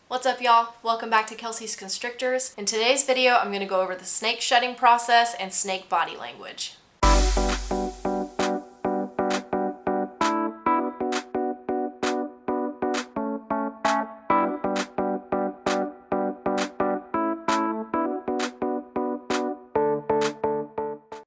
What's up, y'all? Welcome back to Kelsey's Constrictors. In today's video, I'm going to go over the snake shedding process and snake body language.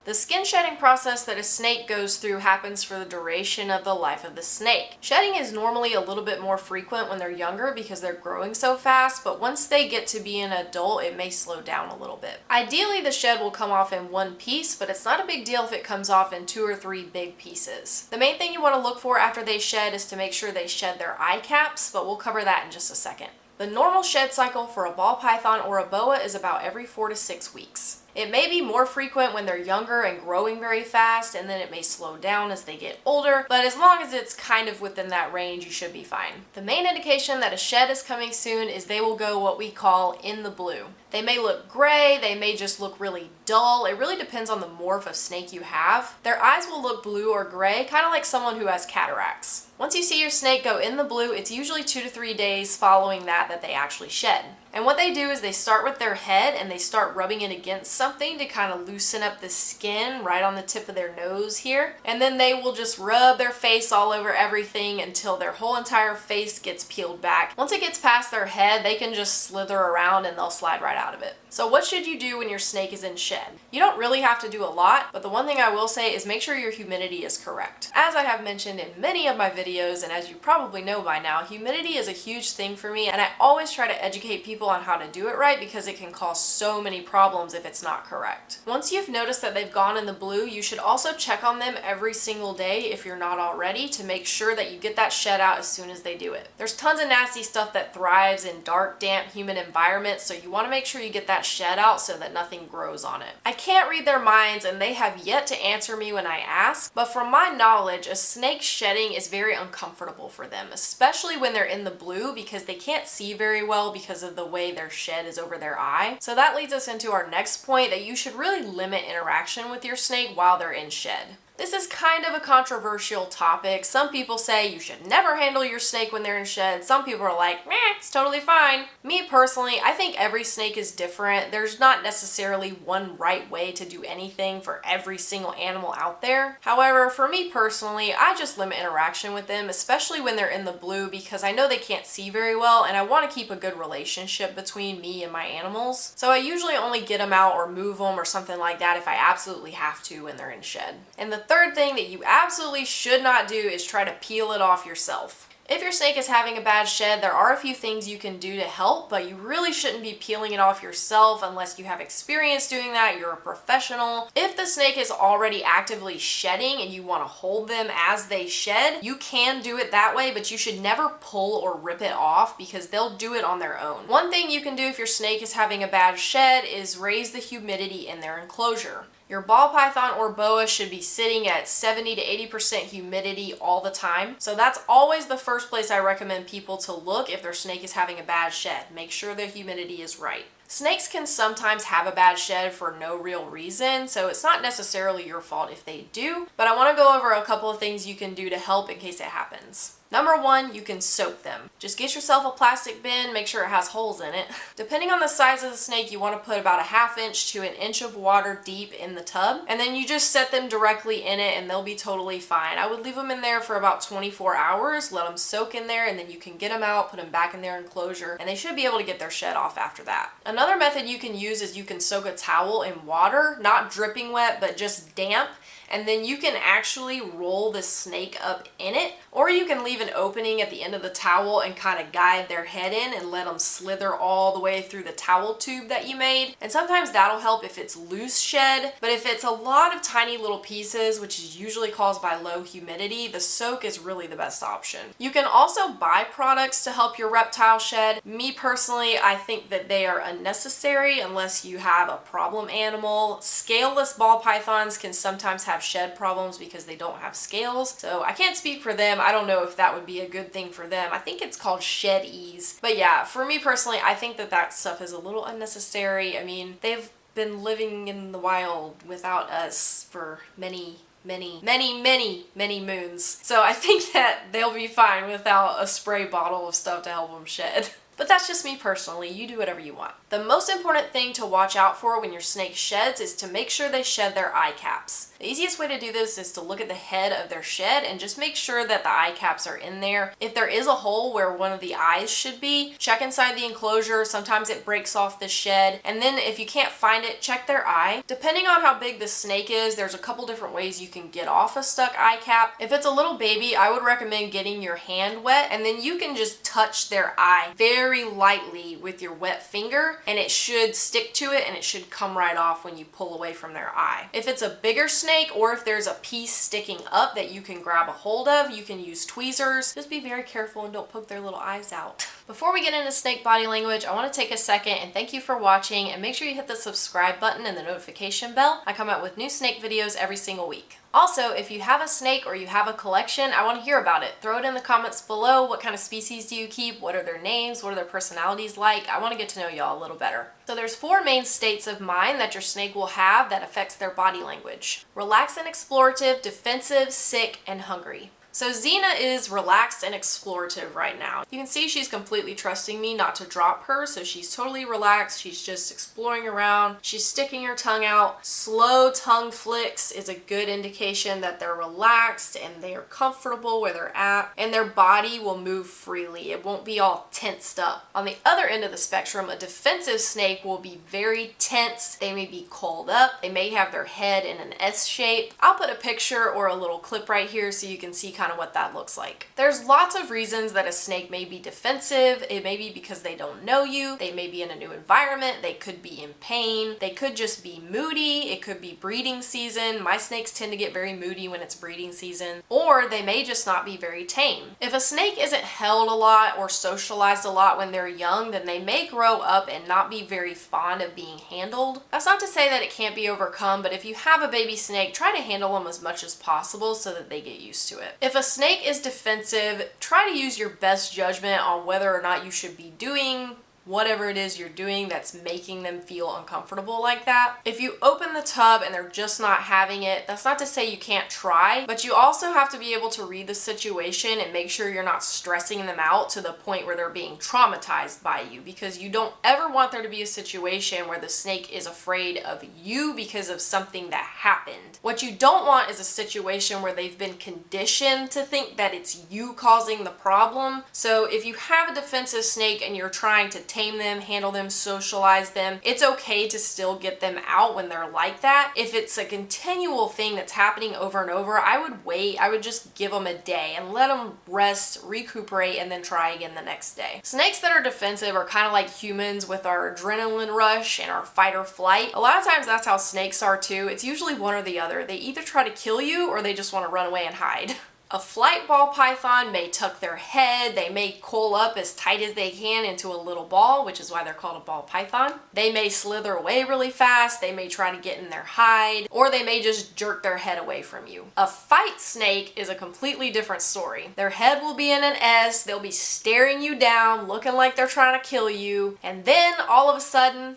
The skin shedding process that a snake goes through happens for the duration of the life of the snake. Shedding is normally a little bit more frequent when they're younger because they're growing so fast, but once they get to be an adult, it may slow down a little bit. Ideally, the shed will come off in one piece, but it's not a big deal if it comes off in 2 or 3 big pieces. The main thing you want to look for after they shed is to make sure they shed their eye caps, but we'll cover that in just a second. The normal shed cycle for a ball python or a boa is about every 4 to 6 weeks. It may be more frequent when they're younger and growing very fast, and then it may slow down as they get older, but as long as it's kind of within that range, you should be fine. The main indication that a shed is coming soon is they will go what we call in the blue. They may look gray, they may just look really dull. It really depends on the morph of snake you have. Their eyes will look blue or gray, kind of like someone who has cataracts. Once you see your snake go in the blue, it's usually 2 to 3 days following that they actually shed. And what they do is they start with their head and they start rubbing it against something to kind of loosen up the skin right on the tip of their nose here. And then they will just rub their face all over everything until their whole entire face gets peeled back. Once it gets past their head, they can just slither around and they'll slide right out of it. So what should you do when your snake is in shed? You don't really have to do a lot, but the one thing I will say is make sure your humidity is correct. As I have mentioned in many of my videos, and as you probably know by now, humidity is a huge thing for me, and I always try to educate people on how to do it right because it can cause so many problems if it's not correct. Once you've noticed that they've gone in the blue, you should also check on them every single day if you're not already to make sure that you get that shed out as soon as they do it. There's tons of nasty stuff that thrives in dark, damp, humid environments, so you want to make sure you get that shed out so that nothing grows on it. I can't read their minds and they have yet to answer me when I ask, but from my knowledge, a snake shedding is very uncomfortable for them, especially when they're in the blue because they can't see very well because of the way their shed is over their eye. So that leads us into our next point, that you should really limit interaction with your snake while they're in shed. This is kind of a controversial topic. Some people say you should never handle your snake when they're in shed. Some people are like, meh, it's totally fine. Me personally, I think every snake is different. There's not necessarily one right way to do anything for every single animal out there. However, for me personally, I just limit interaction with them, especially when they're in the blue, because I know they can't see very well and I want to keep a good relationship between me and my animals. So I usually only get them out or move them or something like that if I absolutely have to when they're in shed. And the third thing that you absolutely should not do is try to peel it off yourself. If your snake is having a bad shed, there are a few things you can do to help, but you really shouldn't be peeling it off yourself unless you have experience doing that, you're a professional. If the snake is already actively shedding and you want to hold them as they shed, you can do it that way, but you should never pull or rip it off because they'll do it on their own. One thing you can do if your snake is having a bad shed is raise the humidity in their enclosure. Your ball python or boa should be sitting at 70 to 80% humidity all the time. So that's always the first place I recommend people to look if their snake is having a bad shed. Make sure the humidity is right. Snakes can sometimes have a bad shed for no real reason, so it's not necessarily your fault if they do, but I want to go over a couple of things you can do to help in case it happens. Number 1, you can soak them. Just get yourself a plastic bin, make sure it has holes in it. Depending on the size of the snake, you want to put about a ½ inch to an inch of water deep in the tub, and then you just set them directly in it and they'll be totally fine. I would leave them in there for about 24 hours, let them soak in there, and then you can get them out, put them back in their enclosure, and they should be able to get their shed off after that. Another method you can use is you can soak a towel in water, not dripping wet, but just damp, and then you can actually roll the snake up in it, or you can leave an opening at the end of the towel and kind of guide their head in and let them slither all the way through the towel tube that you made. And sometimes that'll help if it's loose shed, but if it's a lot of tiny little pieces, which is usually caused by low humidity, the soak is really the best option. You can also buy products to help your reptile shed. Me personally, I think that they are unnecessary unless you have a problem animal. Scaleless ball pythons can sometimes have shed problems because they don't have scales, so I can't speak for them. I don't know if that would be a good thing for them. I think it's called shed ease. But yeah, for me personally, I think that stuff is a little unnecessary. I mean, they've been living in the wild without us for many moons. So I think that they'll be fine without a spray bottle of stuff to help them shed. But that's just me personally, you do whatever you want. The most important thing to watch out for when your snake sheds is to make sure they shed their eye caps. The easiest way to do this is to look at the head of their shed and just make sure that the eye caps are in there. If there is a hole where one of the eyes should be, check inside the enclosure. Sometimes it breaks off the shed. And then if you can't find it, check their eye. Depending on how big the snake is, there's a couple different ways you can get off a stuck eye cap. If it's a little baby, I would recommend getting your hand wet, and then you can just touch their eye very lightly with your wet finger, and it should stick to it and it should come right off when you pull away from their eye. If it's a bigger snake, or if there's a piece sticking up that you can grab a hold of, you can use tweezers. Just be very careful and don't poke their little eyes out. Before we get into snake body language, I want to take a second and thank you for watching, and make sure you hit the subscribe button and the notification bell. I come out with new snake videos every single week. Also, if you have a snake or you have a collection, I want to hear about it. Throw it in the comments below. What kind of species do you keep? What are their names? What are their personalities like? I want to get to know y'all a little better. So there's 4 main states of mind that your snake will have that affects their body language: relaxed and explorative, defensive, sick, and hungry. So Xena is relaxed and explorative right now. You can see she's completely trusting me not to drop her, so she's totally relaxed. She's just exploring around. She's sticking her tongue out. Slow tongue flicks is a good indication that they're relaxed and they are comfortable where they're at, and their body will move freely. It won't be all tensed up. On the other end of the spectrum, a defensive snake will be very tense. They may be coiled up. They may have their head in an S shape. I'll put a picture or a little clip right here so you can see kind of what that looks like. There's lots of reasons that a snake may be defensive. It may be because they don't know you. They may be in a new environment. They could be in pain. They could just be moody. It could be breeding season. My snakes tend to get very moody when it's breeding season. Or they may just not be very tame. If a snake isn't held a lot or socialized a lot when they're young, then they may grow up and not be very fond of being handled. That's not to say that it can't be overcome, but if you have a baby snake, try to handle them as much as possible so that they get used to it. If a snake is defensive, try to use your best judgment on whether or not you should be doing whatever it is you're doing that's making them feel uncomfortable like that. If you open the tub and they're just not having it, that's not to say you can't try, but you also have to be able to read the situation and make sure you're not stressing them out to the point where they're being traumatized by you, because you don't ever want there to be a situation where the snake is afraid of you because of something that happened. What you don't want is a situation where they've been conditioned to think that it's you causing the problem. So if you have a defensive snake and you're trying to tame them, handle them, socialize them, it's okay to still get them out when they're like that. If it's a continual thing that's happening over and over, I would wait. I would just give them a day and let them rest, recuperate, and then try again the next day. Snakes that are defensive are kind of like humans with our adrenaline rush and our fight or flight. A lot of times that's how snakes are too. It's usually one or the other. They either try to kill you or they just want to run away and hide. A flight ball python may tuck their head, they may coil up as tight as they can into a little ball, which is why they're called a ball python. They may slither away really fast, they may try to get in their hide, or they may just jerk their head away from you. A fight snake is a completely different story. Their head will be in an S, they'll be staring you down, looking like they're trying to kill you, and then all of a sudden,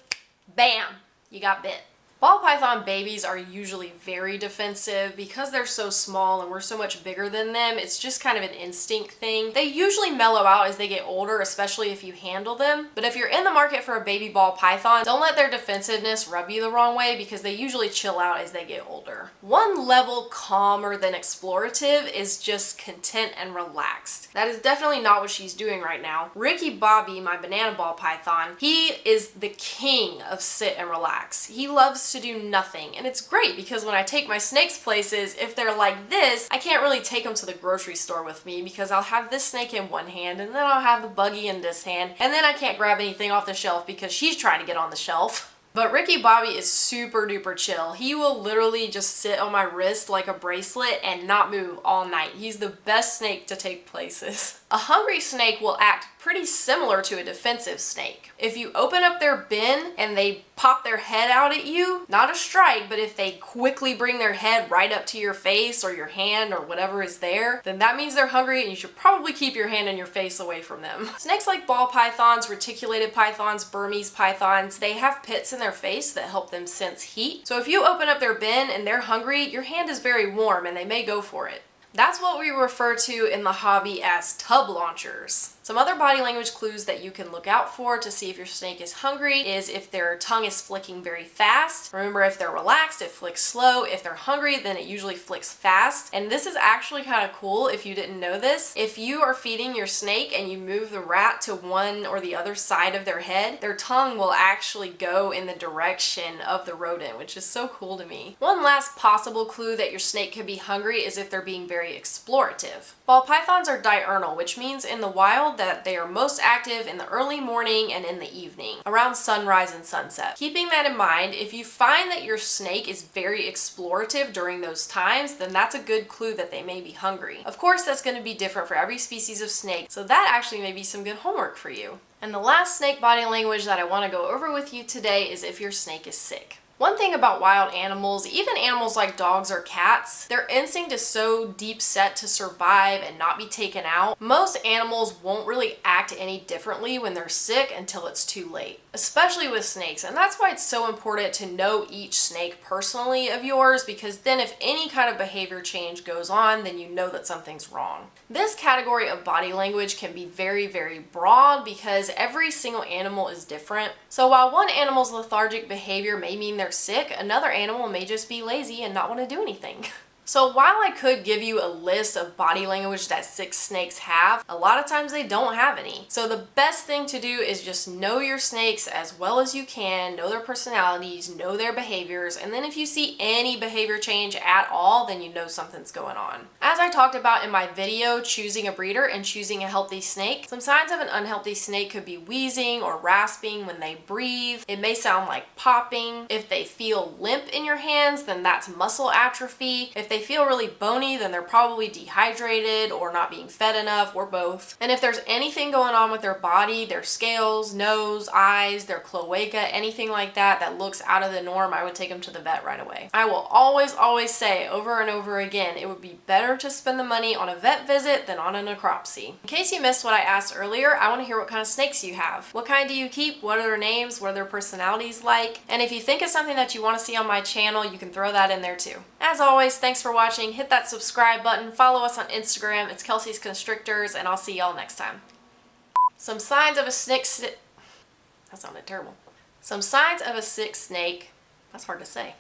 bam, you got bit. Ball python babies are usually very defensive because they're so small and we're so much bigger than them. It's just kind of an instinct thing. They usually mellow out as they get older, especially if you handle them. But if you're in the market for a baby ball python, don't let their defensiveness rub you the wrong way because they usually chill out as they get older. One level calmer than explorative is just content and relaxed. That is definitely not what she's doing right now. Ricky Bobby, my banana ball python, he is the king of sit and relax. He loves to do nothing, and it's great because when I take my snakes places, if they're like this, I can't really take them to the grocery store with me because I'll have this snake in one hand and then I'll have the buggy in this hand, and then I can't grab anything off the shelf because she's trying to get on the shelf. But Ricky Bobby is super duper chill. He will literally just sit on my wrist like a bracelet and not move all night. He's the best snake to take places. A hungry snake will act pretty similar to a defensive snake. If you open up their bin and they pop their head out at you, not a strike, but if they quickly bring their head right up to your face or your hand or whatever is there, then that means they're hungry and you should probably keep your hand and your face away from them. Snakes like ball pythons, reticulated pythons, Burmese pythons, they have pits in their face that help them sense heat. So if you open up their bin and they're hungry, your hand is very warm and they may go for it. That's what we refer to in the hobby as tub launchers. So Some other body language clues that you can look out for to see if your snake is hungry is if their tongue is flicking very fast. Remember, if they're relaxed, it flicks slow. If they're hungry, then it usually flicks fast. And this is actually kind of cool if you didn't know this. If you are feeding your snake and you move the rat to one or the other side of their head, their tongue will actually go in the direction of the rodent, which is so cool to me. One last possible clue that your snake could be hungry is if they're being very explorative. Ball pythons are diurnal, which means in the wild that they are most active in the early morning and in the evening, around sunrise and sunset. Keeping that in mind, if you find that your snake is very explorative during those times, then that's a good clue that they may be hungry. Of course, that's going to be different for every species of snake, so that actually may be some good homework for you. And the last snake body language that I want to go over with you today is if your snake is sick. One thing about wild animals, even animals like dogs or cats, their instinct is so deep set to survive and not be taken out. Most animals won't really act any differently when they're sick until it's too late, especially with snakes. And that's why it's so important to know each snake personally of yours, because then if any kind of behavior change goes on, then you know that something's wrong. This category of body language can be very, very broad because every single animal is different. So while one animal's lethargic behavior may mean they're sick, another animal may just be lazy and not want to do anything. So while I could give you a list of body language that sick snakes have, a lot of times they don't have any. So the best thing to do is just know your snakes as well as you can, know their personalities, know their behaviors, and then if you see any behavior change at all, then you know something's going on. As I talked about in my video, choosing a breeder and choosing a healthy snake, some signs of an unhealthy snake could be wheezing or rasping when they breathe. It may sound like popping. If they feel limp in your hands, then that's muscle atrophy. If they feel really bony, then they're probably dehydrated or not being fed enough, or both. And if there's anything going on with their body, their scales, nose, eyes, their cloaca, anything like that that looks out of the norm, I would take them to the vet right away. I will always say over and over again, it would be better to spend the money on a vet visit than on a necropsy. In case you missed what I asked earlier, I want to hear what kind of snakes you have. What kind do you keep? What are their names? What are their personalities like? And if you think of something that you want to see on my channel, you can throw that in there too. As always, thanks for watching. Hit that subscribe button. Follow us on Instagram. It's Kelsey's Constrictors, and I'll see y'all next time. Some signs of a sick that sounded terrible. Some signs of a sick snake. That's hard to say.